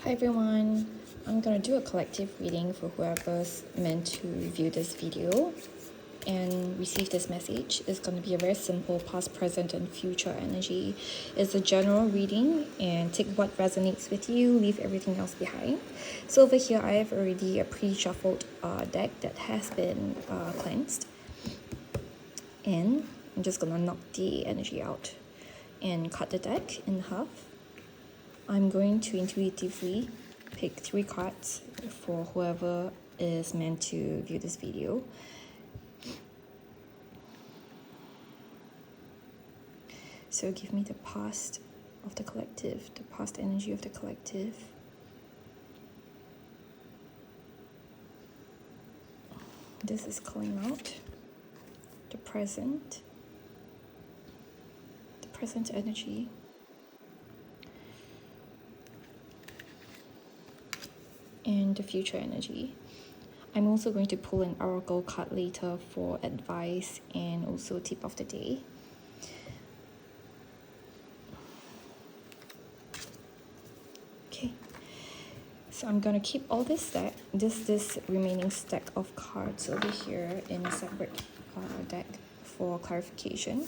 Hi everyone, I'm gonna do a collective reading for whoever's meant to view this video and receive this message. It's gonna be a very simple past, present, and future energy. It's a general reading and take what resonates with you, leave everything else behind. So over here, I have already a pre-shuffled deck that has been cleansed. And I'm just gonna knock the energy out and cut the deck in half. I'm going to intuitively pick 3 cards for whoever is meant to view this video. So give me the past of the collective, the past energy of the collective. This is calling out the present energy. And the future energy. I'm also going to pull an oracle card later for advice and also tip of the day. Okay, so I'm gonna keep all this remaining stack of cards over here in a separate deck for clarification.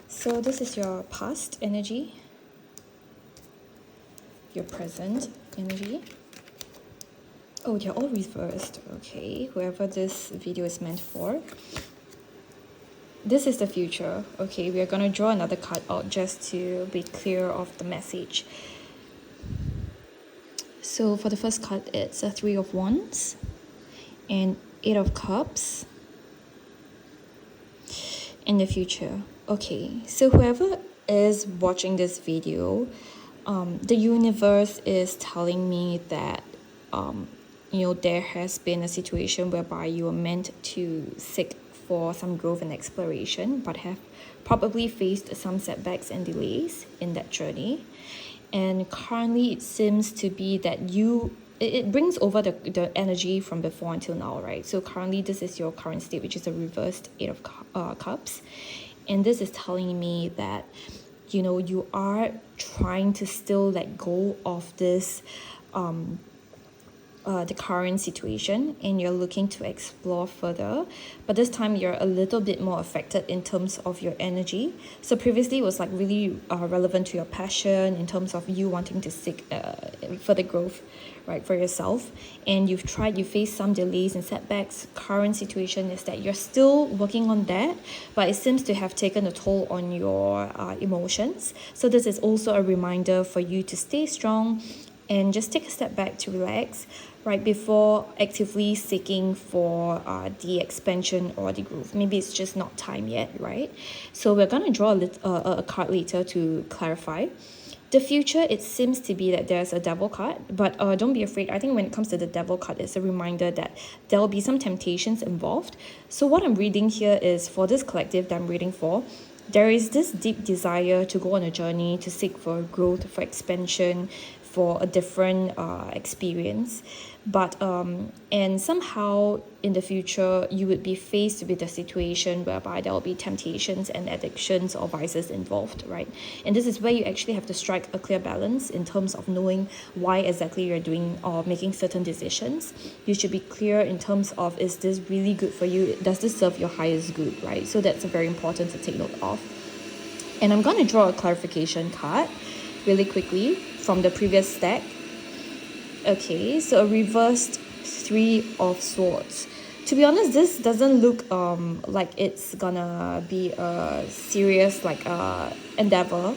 So this is your past energy, your present energy. Oh, they're all reversed. Okay, whoever this video is meant for. This is the future. Okay, we are gonna draw another card out just to be clear of the message. So for the first card, it's a 3 of Wands and 8 of Cups in the future. Okay, so whoever is watching this video, the universe is telling me that there has been a situation whereby you are meant to seek for some growth and exploration, but have probably faced some setbacks and delays in that journey. And currently it seems to be that it brings over the energy from before until now, right? So currently this is your current state, which is a reversed 8 of Cups. And this is telling me that, you are trying to still let go of this the current situation, and you're looking to explore further, but this time you're a little bit more affected in terms of your energy. So previously it was like really relevant to your passion in terms of you wanting to seek further growth, right, for yourself, and you faced some delays and setbacks. Current situation is that you're still working on that, but it seems to have taken a toll on your emotions. So this is also a reminder for you to stay strong and just take a step back to relax right before actively seeking for the expansion or the growth. Maybe it's just not time yet, right? So we're going to draw a card later to clarify. The future, it seems to be that there's a devil card, but don't be afraid. I think when it comes to the devil card, it's a reminder that there will be some temptations involved. So what I'm reading here is for this collective that I'm reading for, there is this deep desire to go on a journey, to seek for growth, for expansion, for a different experience, but and somehow in the future you would be faced with a situation whereby there will be temptations and addictions or vices involved, right? And this is where you actually have to strike a clear balance in terms of knowing why exactly you're doing or making certain decisions. You should be clear in terms of, is this really good for you? Does this serve your highest good, right? So that's very important to take note of. And I'm going to draw a clarification card really quickly from the previous stack. Okay, so a reversed 3 of Swords. To be honest, this doesn't look like it's gonna be a serious endeavor.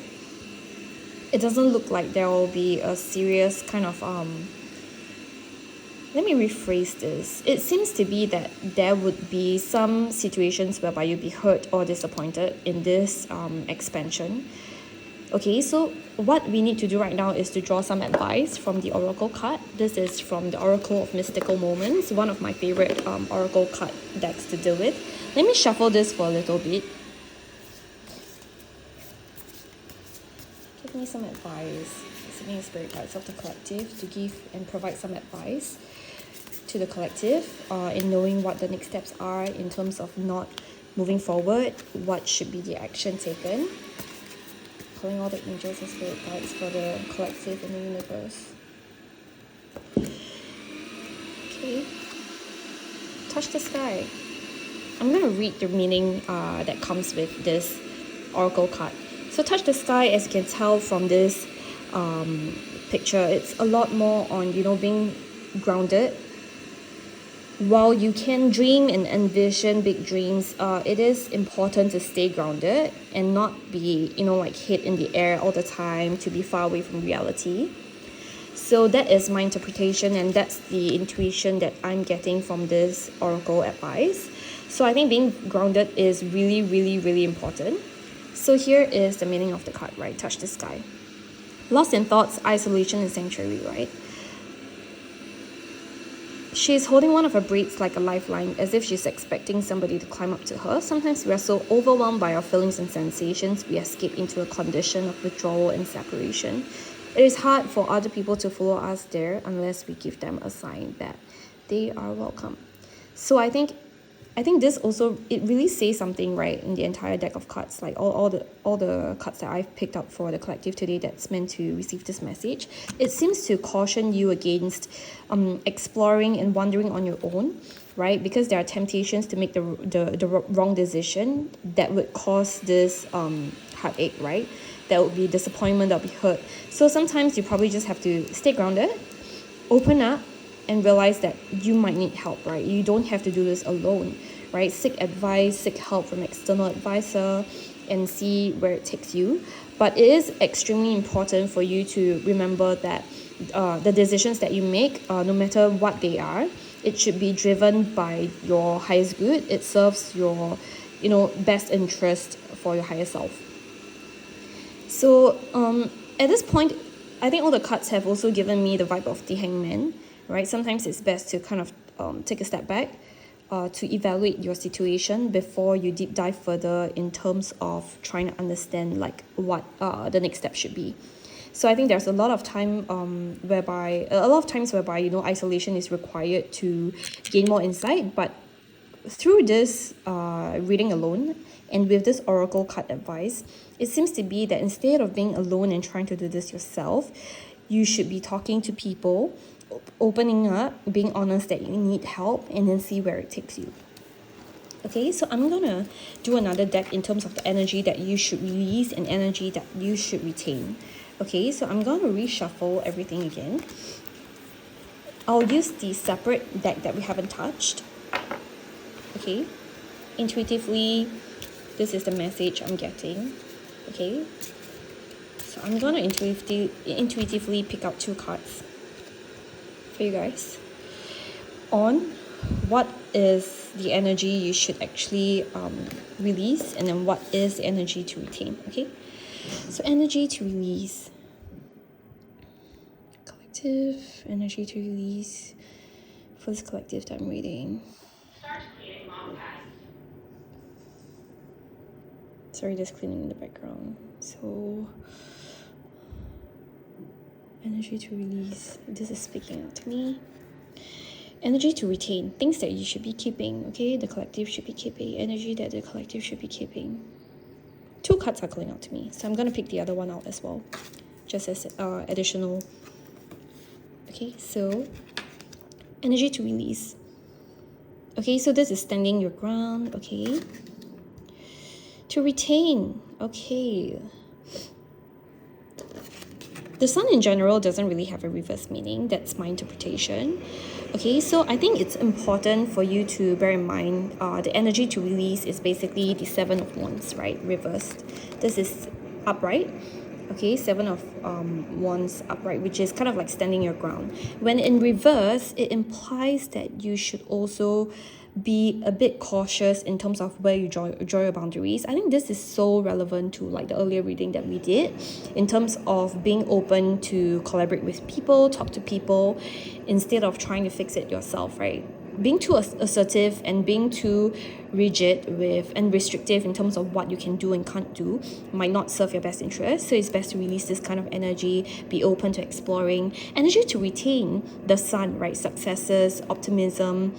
It doesn't look like there will be a serious kind of let me rephrase this. It seems to be that there would be some situations whereby you'll be hurt or disappointed in this expansion. Okay, so what we need to do right now is to draw some advice from the Oracle card. This is from the Oracle of Mystical Moments, one of my favorite Oracle card decks to deal with. Let me shuffle this for a little bit. Give me some advice. Sending spirit guides of the collective to give and provide some advice to the collective in knowing what the next steps are in terms of not moving forward, what should be the action taken. Calling all the angels and spirit guides for the collective in the universe. Okay. Touch the sky. I'm going to read the meaning that comes with this oracle card. So touch the sky, as you can tell from this picture, it's a lot more on, being grounded. While you can dream and envision big dreams, it is important to stay grounded and not be, hit in the air all the time, to be far away from reality. So that is my interpretation, and that's the intuition that I'm getting from this oracle advice. So I think being grounded is really, really, really important. So here is the meaning of the card, right? Touch the sky. Lost in thoughts, isolation, and sanctuary, right? She's holding one of her braids like a lifeline, as if she's expecting somebody to climb up to her. Sometimes we are so overwhelmed by our feelings and sensations, we escape into a condition of withdrawal and separation. It is hard for other people to follow us there unless we give them a sign that they are welcome. So I think this also, it really says something, right, in the entire deck of cards, like all the cards that I've picked up for the collective today that's meant to receive this message. It seems to caution you against exploring and wandering on your own, right? Because there are temptations to make the wrong decision that would cause this heartache, right? That would be disappointment, that would be hurt. So sometimes you probably just have to stay grounded, open up, and realize that you might need help, right? You don't have to do this alone, right? Seek advice, seek help from an external advisor, and see where it takes you. But it is extremely important for you to remember that the decisions that you make, no matter what they are, it should be driven by your highest good. It serves your, best interest for your higher self. So at this point, I think all the cards have also given me the vibe of the Hangman, right? Sometimes it's best to kind of take a step back to evaluate your situation before you deep dive further in terms of trying to understand like what the next step should be. So I think there's a lot of times whereby isolation is required to gain more insight. But through this reading alone and with this oracle card advice, it seems to be that instead of being alone and trying to do this yourself, you should be talking to people, opening up, being honest that you need help, and then see where it takes you. Okay, so I'm gonna do another deck in terms of the energy that you should release and energy that you should retain. Okay, so I'm gonna reshuffle everything again. I'll use the separate deck that we haven't touched. Okay, intuitively, this is the message I'm getting. Okay, so I'm gonna intuitively pick out 2 cards for you guys on what is the energy you should actually release, and then what is the energy to retain. Okay, so energy to release, collective energy to release for this collective that I'm reading. Sorry, there's cleaning in the background. So energy to release, this is speaking out to me. Energy to retain, things that you should be keeping. Okay, the collective should be keeping, energy that the collective should be keeping. 2 cards are calling out to me, so I'm gonna pick the other one out as well, just as additional. Okay, so energy to release. Okay, so this is standing your ground. Okay, to retain. Okay, the sun in general doesn't really have a reverse meaning. That's my interpretation. Okay, so I think it's important for you to bear in mind the energy to release is basically the 7 of Wands, right? Reversed. This is upright. Okay, 7 of Wands upright, which is kind of like standing your ground. When in reverse, it implies that you should also be a bit cautious in terms of where you draw your boundaries. I think this is so relevant to like the earlier reading that we did in terms of being open to collaborate with people, talk to people, instead of trying to fix it yourself, right? Being too assertive and being too rigid with and restrictive in terms of what you can do and can't do might not serve your best interest. So it's best to release this kind of energy, be open to exploring. Energy to retain the sun, right? Successes, optimism,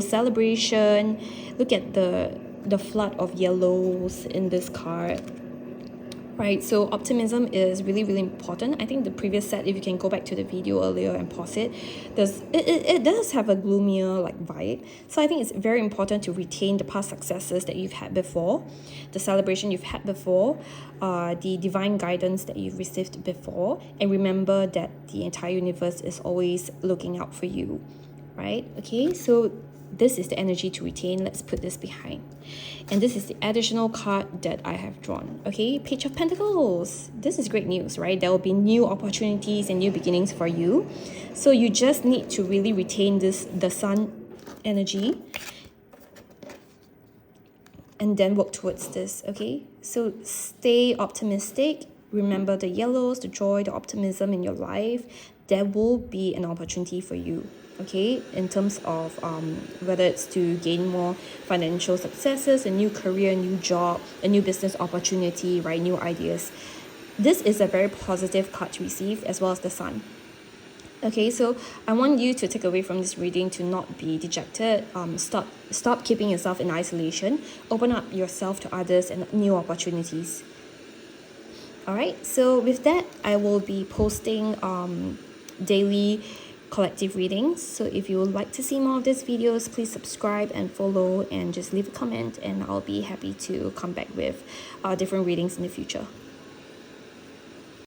celebration. Look at the flood of yellows in this card. Right, so optimism is really, really important. I think the previous set, if you can go back to the video earlier and pause it, it does have a gloomier like vibe. So I think it's very important to retain the past successes that you've had before, the celebration you've had before, the divine guidance that you've received before, and remember that the entire universe is always looking out for you, right? Okay, so this is the energy to retain. Let's put this behind. And this is the additional card that I have drawn. Okay, Page of Pentacles. This is great news, right? There will be new opportunities and new beginnings for you. So you just need to really retain the sun energy and then work towards this, okay? So stay optimistic. Remember the yellows, the joy, the optimism in your life. There will be an opportunity for you, okay, in terms of whether it's to gain more financial successes, a new career, a new job, a new business opportunity, right, new ideas. This is a very positive card to receive, as well as the sun. Okay, so I want you to take away from this reading to not be dejected. Stop keeping yourself in isolation. Open up yourself to others and new opportunities. Alright, so with that, I will be posting daily collective readings. So if you would like to see more of these videos, please subscribe and follow and just leave a comment, and I'll be happy to come back with different readings in the future.